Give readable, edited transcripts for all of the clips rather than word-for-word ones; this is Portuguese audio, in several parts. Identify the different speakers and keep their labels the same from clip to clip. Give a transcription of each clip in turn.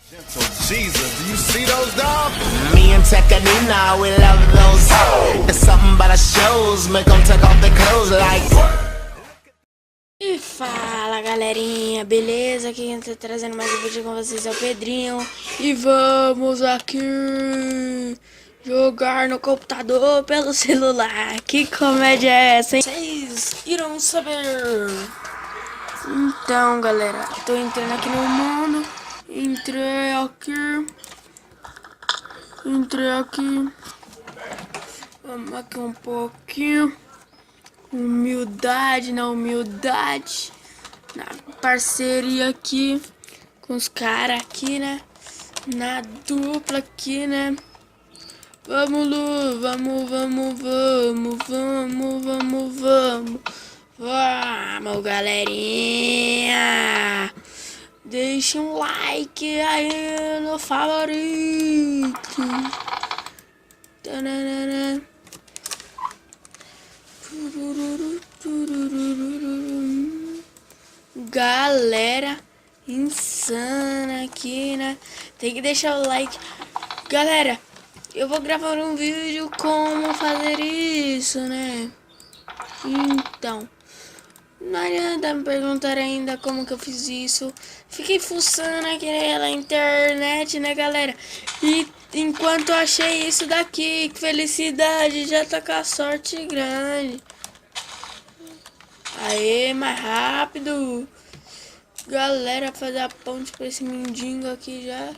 Speaker 1: Jesus, do you see those dogs?
Speaker 2: Me and Tekanina, we love those hoes. It's something about the shows, make them take off their clothes like.
Speaker 3: E fala galerinha, beleza? Aqui quem tá trazendo mais um vídeo com vocês é o Pedrinho. E vamos aqui jogar no computador pelo celular. Que comédia é essa, hein? Vocês irão saber. Então galera, tô entrando aqui no mundo. Entrei aqui. Vamos aqui um pouquinho. Humildade, na humildade. Na parceria aqui com os caras aqui, né? Na dupla aqui, né? Vamos, Lu, vamos. Vamos, galerinha. Deixa um like aí no favorito. Tananana. Galera insana aqui, né? Tem que deixar o like. Galera, eu vou gravar um vídeo como fazer isso, né? Então, não adianta me perguntar ainda como que eu fiz isso. Fiquei fuçando aqui na internet, né, galera? E enquanto eu achei isso daqui, que felicidade, já tá com a sorte grande. Aê, mais rápido. Galera, fazer a ponte pra esse mendigo aqui já.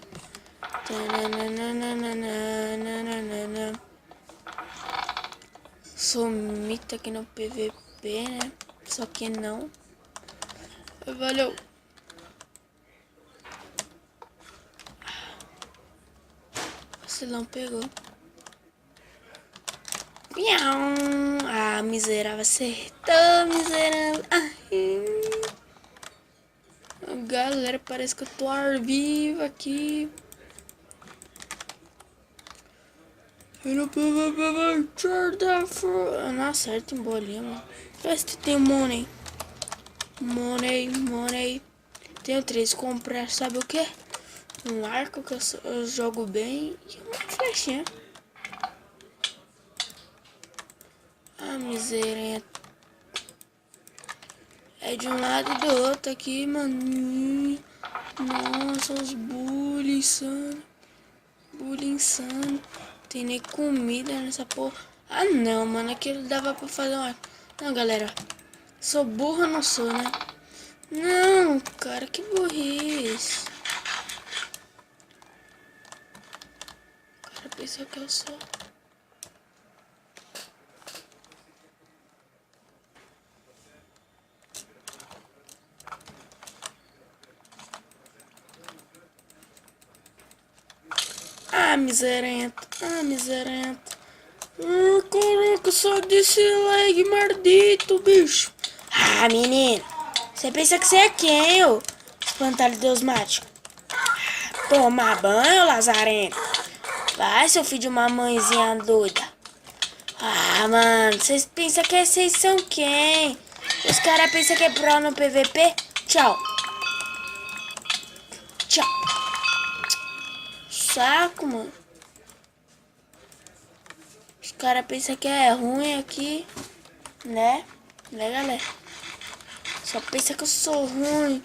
Speaker 3: Sou mito aqui no PVP, né? Só que não. Valeu. Você não pegou. Ah, miserável, acertou, miserável. Galera, parece que eu tô ao vivo aqui. Eu não acerto em bolinha, mano. Vê se tem money. Money. Tenho 3. Comprar, sabe o que? Um arco que eu jogo bem e uma flechinha. Ah, miséria. É de um lado e do outro aqui, mano. Nossa, os bully insano. Tem nem comida nessa porra. Ah, não, mano. Aquilo dava pra fazer uma... Não, galera. Sou burro ou não sou, né? Não, cara. Que burrice. O cara pensou que eu sou... miserento. Caraca, só desse lag maldito, bicho. Ah, menino. Você pensa que você é quem, ô? Espantalho deusmático. Toma banho, lazarento. Vai, seu filho de uma mãezinha doida. Ah, mano. Vocês pensam que vocês são quem? Os caras pensam que é pro no PVP? Tchau. Saco, mano. Os caras pensam que é ruim aqui, né? Né, galera? Só pensa que eu sou ruim.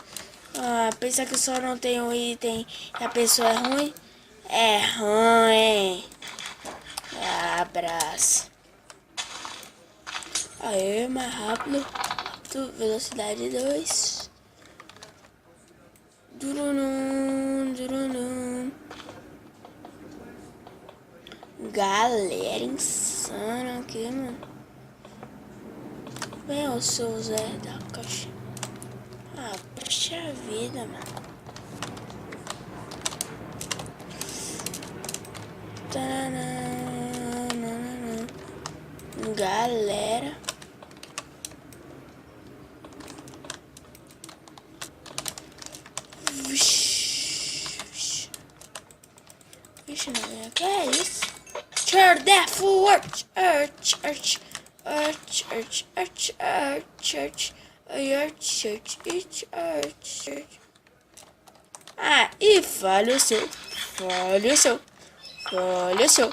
Speaker 3: Ah, pensa que eu só não tenho item e a pessoa é ruim. É ruim. Abraço. Aê, mais rápido. Velocidade 2. Durunum. Galera insana aqui, mano. Bem, eu sou o Zé da caixa. Ah, poxa vida, mano. Galera. Vixe, não é que é isso? Turn that forward. Church. Ah, e faleceu. Faleceu. Faleceu.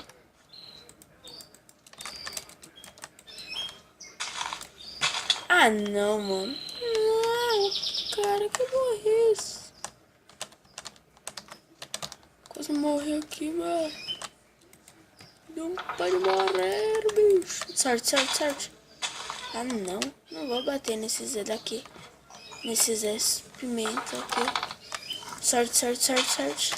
Speaker 3: Ah, não, mano. Não, cara, que burrice. Quase morreu aqui, mano. Não pode morrer, bicho. Sorte, sorte, sorte. Ah, não. Não vou bater nesses daqui. Nesses pimentos aqui. Sorte, sorte, sorte, sorte.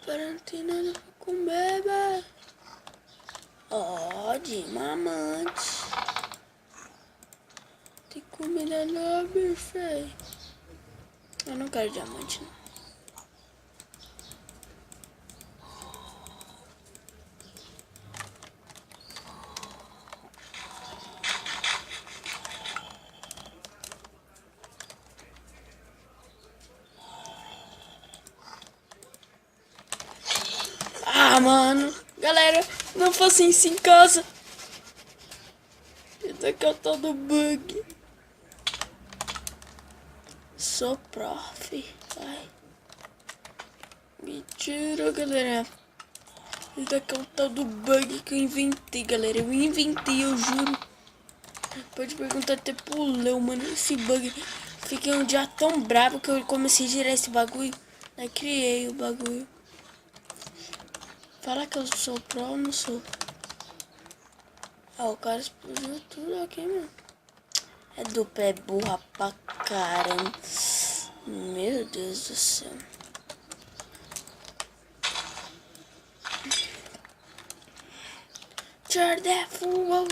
Speaker 3: Para não ter nada pra comer, velho. Ó, diamante. Tem comida não, bicho. Eu não quero diamante, não. Ah, mano. Galera, não faça isso em casa. Isso aqui é o tal do bug. Sou prof. Vai. Mentira, galera. Isso aqui é o tal do bug que eu inventei, galera. Eu inventei, eu juro. Pode perguntar até pro Leo, mano. Esse bug. Fiquei um dia tão bravo que eu comecei a girar esse bagulho. Aí criei o bagulho. Fala que eu sou pro ou não sou? Ah, o cara explodiu tudo aqui, mano. É do pé burra pra caramba. Meu Deus do céu. Jardeful.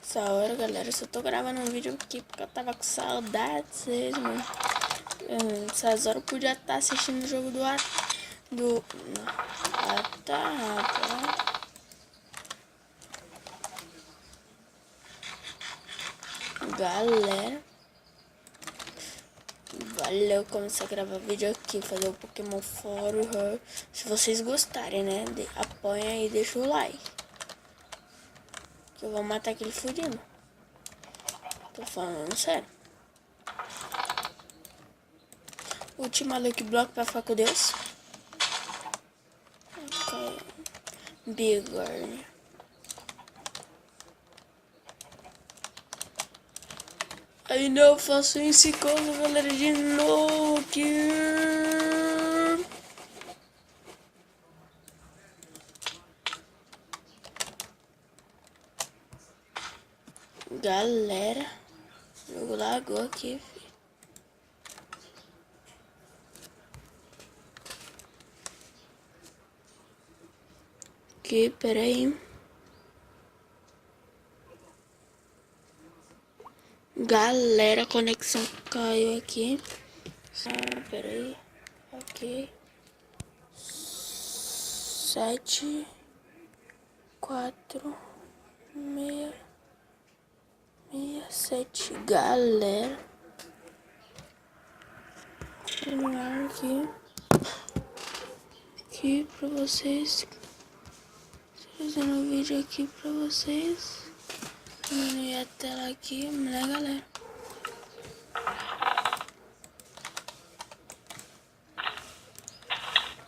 Speaker 3: Essa hora, galera, eu só tô gravando um vídeo aqui porque eu tava com saudade de vocês, mano. Essas horas eu podia estar assistindo o jogo do Atapa. Galera, valeu, começar a gravar vídeo aqui, fazer o Pokémon Foro. Se vocês gostarem, né, apoiem aí, deixa o like. Que eu vou matar aquele fudido. Tô falando sério. Última Lucky Block pra ficar com Deus. Okay. Bigorn. Ainda eu faço isso como galera de novo aqui. Galera, o jogo lagou aqui, filho. Aqui, peraí. Galera, a conexão caiu aqui. Ah, peraí. Ok. 7, 4, 6, 7. Galera. Terminar aqui. Aqui pra vocês. Fazendo um vídeo aqui pra vocês. Diminuir a tela aqui, né, galera?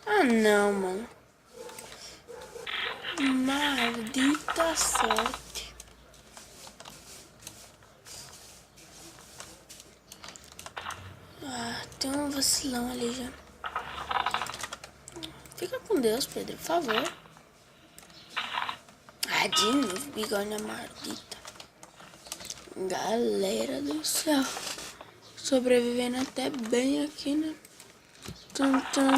Speaker 3: Ah, não, mano. Maldita sorte. Ah, tem um vacilão ali já. Fica com Deus, Pedro, por favor. Ah, de novo, bigorna maldita. Galera do céu. Sobrevivendo até bem aqui, né? Tum, tum.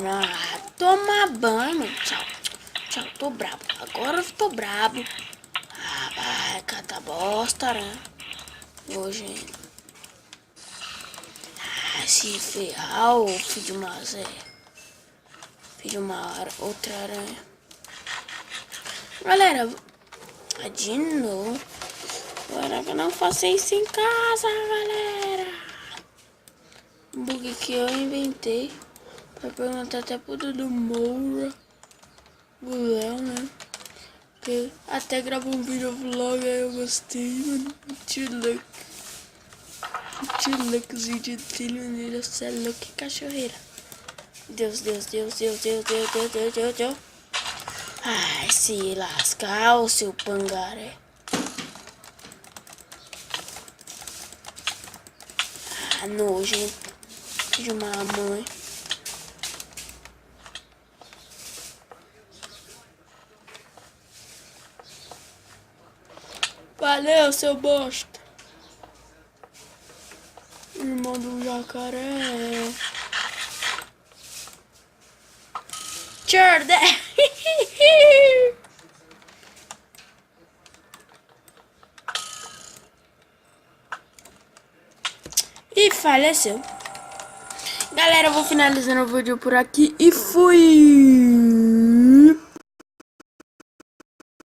Speaker 3: Ah, toma banho, mano. Tchau. Tchau, tô brabo. Agora eu tô brabo. Ah, vai catar bosta, né? Hoje. Ah, se ferrar, ô filho de uma Zé. Filho de uma outra aranha. Galera, Ah, de novo. Agora que eu não faço isso em casa, galera. Um bug que eu inventei. Pra perguntar até pro Dudu Moura. O Léo, né? Que até gravou um vídeo vlog, aí eu gostei, mano. Tchulukzinho de trilho nele, você é louco, que cachorreira. Deus. Ai, se lascar, o seu pangaré. Ah, nojento. De mamãe. Valeu, seu bosta. Irmão do jacaré. Tcherde. E faleceu. Galera, eu vou finalizando o vídeo por aqui e fui!